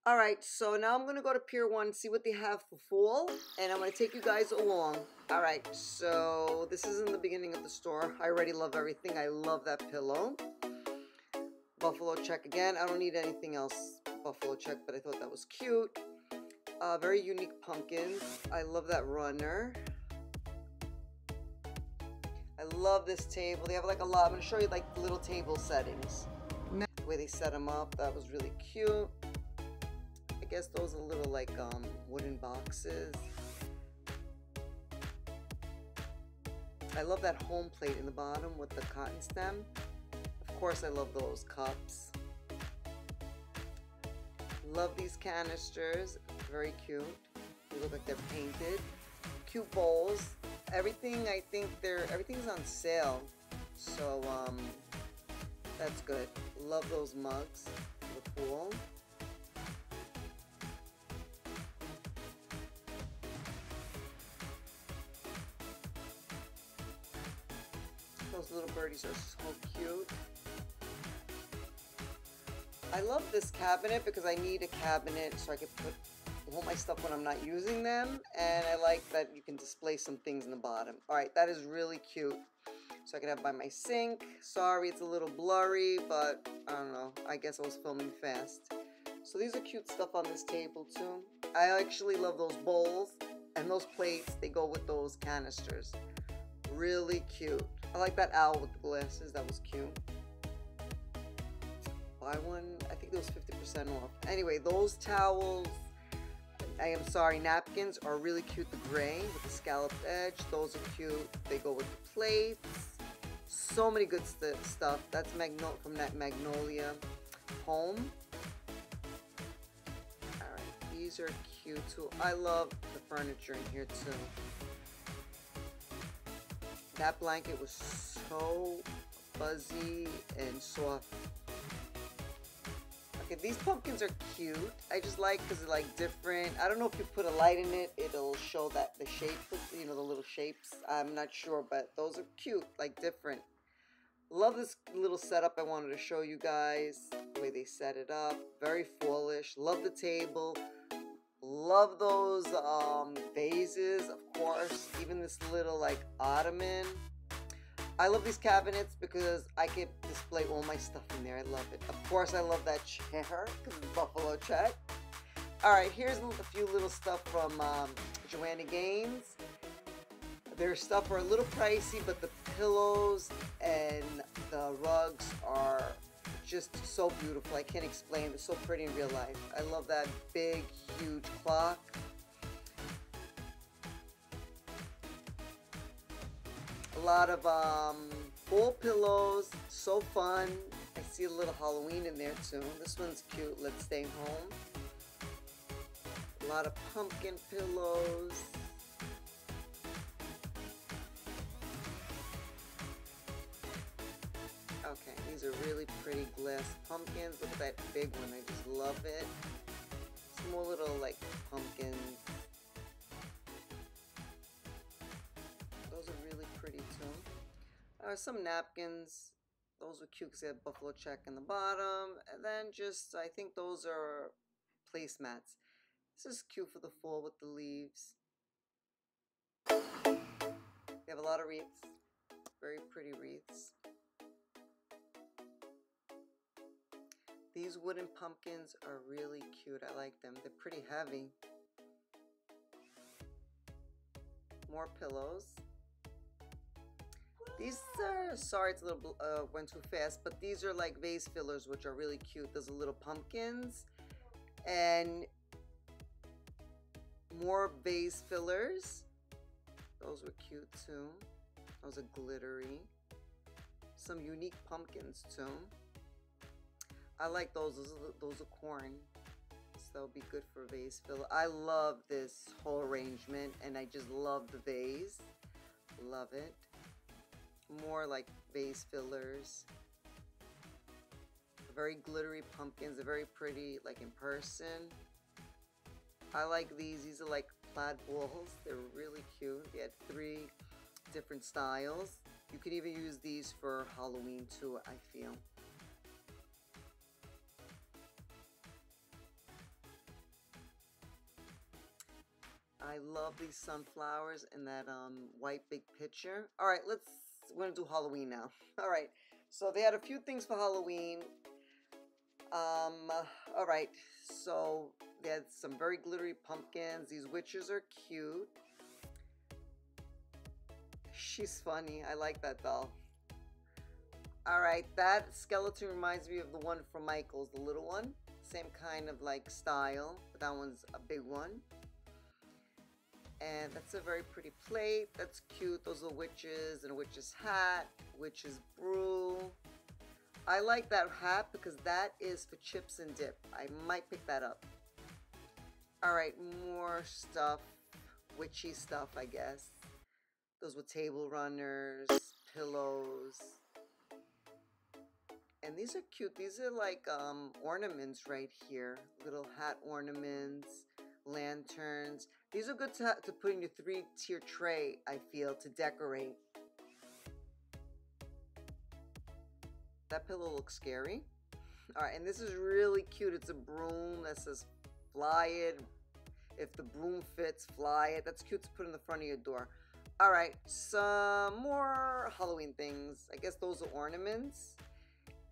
Alright, so now I'm going to go to Pier 1, see what they have for fall, and I'm going to take you guys along. Alright, so this is in the beginning of the store. I already love everything. I love that pillow. Buffalo check again. I don't need anything else buffalo check, but I thought that was cute. Very unique pumpkins. I love that runner. I love this table. They have like a lot. I'm going to show you like the little table settings. The way they set them up, that was really cute. I guess those are little like wooden boxes. I love that home plate in the bottom with the cotton stem. Of course, I love those cups. Love these canisters. Very cute. They look like they're painted. Cute bowls. Everything, I think everything's on sale. So that's good. Love those mugs for the pool. Those little birdies are so cute. I love this cabinet because I need a cabinet so I can put all my stuff when I'm not using them, and I like that you can display some things in the bottom. Alright, that is really cute. So I can have by my sink. Sorry, it's a little blurry, but I don't know. I guess I was filming fast. So these are cute stuff on this table too. I actually love those bowls and those plates. They go with those canisters. Really cute. I like that owl with the glasses. That was cute. Buy one. I think it was 50% off. Anyway, those towels, I am sorry, napkins are really cute. The gray with the scalloped edge. Those are cute. They go with the plates. So many good stuff. That's from that Magnolia home. Alright, these are cute too. I love the furniture in here too. That blanket was so fuzzy and soft. Okay, these pumpkins are cute. I just like because they're like different. I don't know if you put a light in it, it'll show that the shape, you know, the little shapes. I'm not sure, but those are cute, like different. Love this little setup I wanted to show you guys. The way they set it up. Very fallish. Love the table. Love those vases, of course. Even this little like ottoman. I love these cabinets because I can display all my stuff in there. I love it. Of course, I love that chair because it's buffalo check. All right, here's a few little stuff from Joanna Gaines. Their stuff are a little pricey, but the pillows and the rugs are just so beautiful. I can't explain. They're so pretty in real life. I love that big, huge clock. A lot of fall pillows. So fun. I see a little Halloween in there too. This one's cute. Let's Stay Home. A lot of pumpkin pillows. Okay, these are really pretty glass pumpkins. Look at that big one. I just love it. Small little like pumpkins. Those are really pretty too. Some napkins. Those are cute because they have buffalo check in the bottom. And then just, I think those are placemats. This is cute for the fall with the leaves. They have a lot of wreaths. Very pretty wreaths. These wooden pumpkins are really cute. I like them. They're pretty heavy. More pillows. These are, sorry it's a little, went too fast, but these are like vase fillers, which are really cute. Those are little pumpkins. And more vase fillers. Those were cute too. Those are glittery. Some unique pumpkins too. I like those. Those are corn. So they'll be good for a vase filler. I love this whole arrangement, and I just love the vase. Love it. More like vase fillers. Very glittery pumpkins. They're very pretty, like in person. I like these. These are like plaid balls. They're really cute. They had 3 different styles. You could even use these for Halloween too, I feel. I love these sunflowers in that white big pitcher. All right, we're gonna do Halloween now. All right, so they had a few things for Halloween. All right, so they had some very glittery pumpkins. These witches are cute. She's funny. I like that doll. All right, that skeleton reminds me of the one from Michael's, the little one. Same kind of like style, but that one's a big one. And that's a very pretty plate. That's cute. Those are witches and a witch's hat, witch's brew. I like that hat because that is for chips and dip. I might pick that up. All right, more stuff, witchy stuff, I guess. Those were table runners, pillows. And these are cute. These are like ornaments right here. Little hat ornaments, lanterns. These are good to put in your 3-tier tray, I feel, to decorate. That pillow looks scary. All right, and this is really cute. It's a broom that says fly it. If the broom fits, fly it. That's cute to put in the front of your door. All right, some more Halloween things. I guess those are ornaments.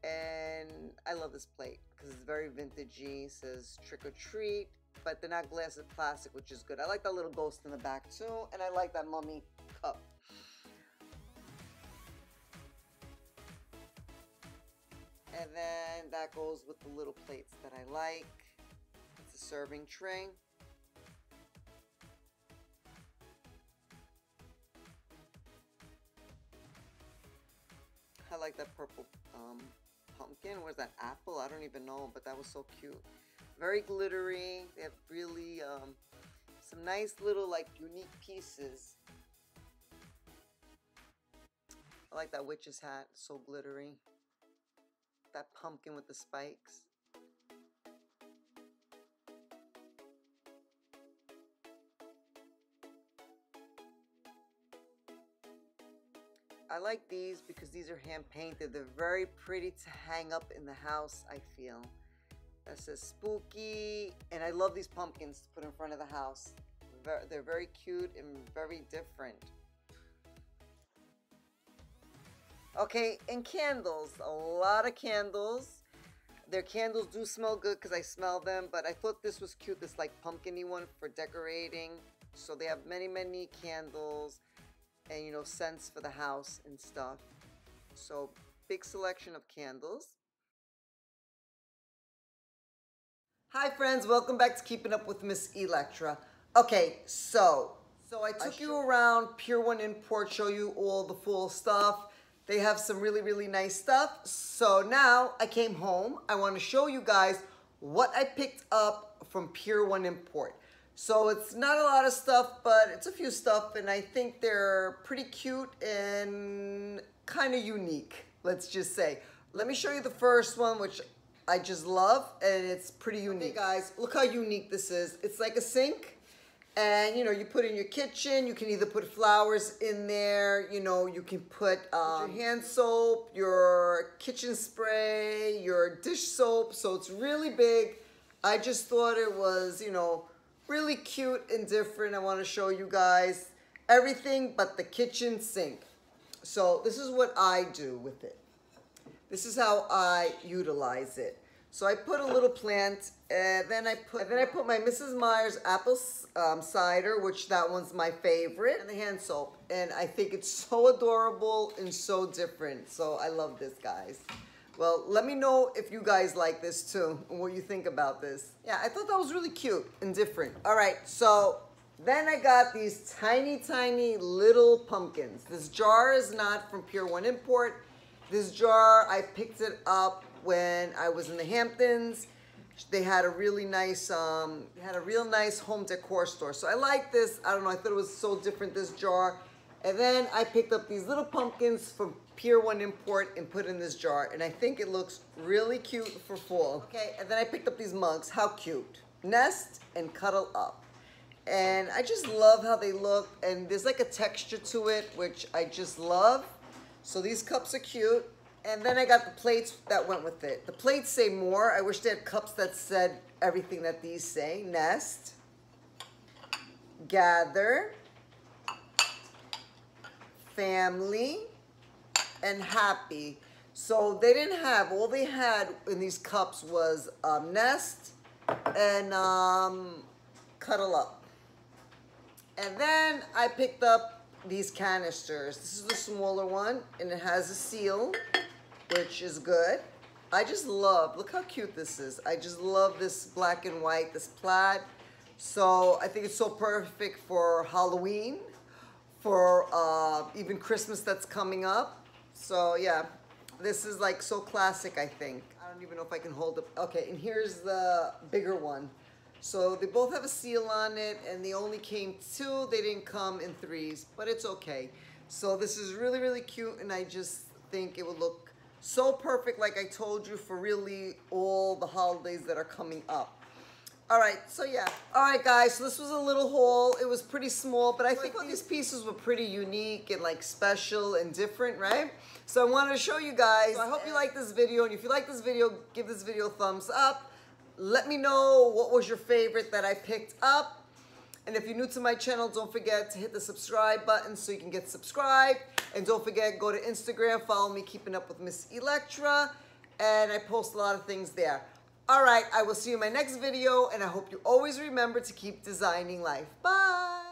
And I love this plate because it's very vintagey. It says trick or treat, but they're not glass, it's plastic, which is good. I like that little ghost in the back too, and I like that mummy cup. And then that goes with the little plates that I like. It's a serving tray. I like that purple pumpkin. Where's that apple? I don't even know, but that was so cute. Very glittery. They have really some nice little like unique pieces. I like that witch's hat, so glittery. That pumpkin with the spikes. I like these because these are hand painted. They're very pretty to hang up in the house, I feel. That says spooky, and I love these pumpkins to put in front of the house. They're very cute and very different. Okay, and candles, a lot of candles. Their candles do smell good because I smell them, but I thought this was cute, this like pumpkin-y one for decorating. So they have many, many candles and, you know, scents for the house and stuff. So big selection of candles. Hi friends, welcome back to Keeping Up with Miss Electra. Okay, so I took you around Pier 1 Import, show you all the full stuff. They have some really, really nice stuff. So now I came home. I want to show you guys what I picked up from Pier 1 Import. So it's not a lot of stuff, but it's a few stuff, and I think they're pretty cute and kind of unique, let's just say. Let me show you the first one, which I just love, and it's pretty unique. Okay, guys, look how unique this is. It's like a sink, and you know, you put in your kitchen. You can either put flowers in there, you know, you can put your hand soap, your kitchen spray, your dish soap. So it's really big. I just thought it was, you know, really cute and different. I want to show you guys everything but the kitchen sink. So this is what I do with it. This is how I utilize it. So I put a little plant, and then I put my Mrs. Meyer's apple cider, which that one's my favorite, and the hand soap. And I think it's so adorable and so different. So I love this, guys. Well, let me know if you guys like this too, and what you think about this. Yeah, I thought that was really cute and different. All right, so then I got these tiny, tiny little pumpkins. This jar is not from Pier 1 Import. This jar, I picked it up when I was in the Hamptons. They had a really nice, real nice home decor store. So I like this. I don't know, I thought it was so different, this jar. And then I picked up these little pumpkins from Pier 1 Import and put in this jar. And I think it looks really cute for fall. Okay, and then I picked up these mugs. How cute. Nest and cuddle up. And I just love how they look. And there's like a texture to it, which I just love. So these cups are cute. And then I got the plates that went with it. The plates say more. I wish they had cups that said everything that these say. Nest. gather, family, and happy. So they didn't have, all they had in these cups was nest and cuddle up. And then I picked up these canisters. This is the smaller one, and it has a seal, which is good. I just love, look how cute this is. I just love this black and white, this plaid. So I think it's so perfect for Halloween, for even Christmas that's coming up. So yeah, this is like so classic, I think. I don't even know if I can hold it. Okay, and here's the bigger one. So they both have a seal on it, and they only came 2. They didn't come in 3s, but it's okay. So this is really, really cute, and I just think it would look so perfect, like I told you, for really all the holidays that are coming up. All right, so yeah. All right, guys, so this was a little haul. It was pretty small, but I think these pieces were pretty unique and like special and different, right? So I wanted to show you guys. So I hope you like this video, and if you like this video, give this video a thumbs up. Let me know what was your favorite that I picked up. And if you're new to my channel, don't forget to hit the subscribe button so you can get subscribed. And don't forget, go to Instagram, follow me, Keeping Up with Miss Electra. And I post a lot of things there. All right, I will see you in my next video, and I hope you always remember to keep designing life. Bye.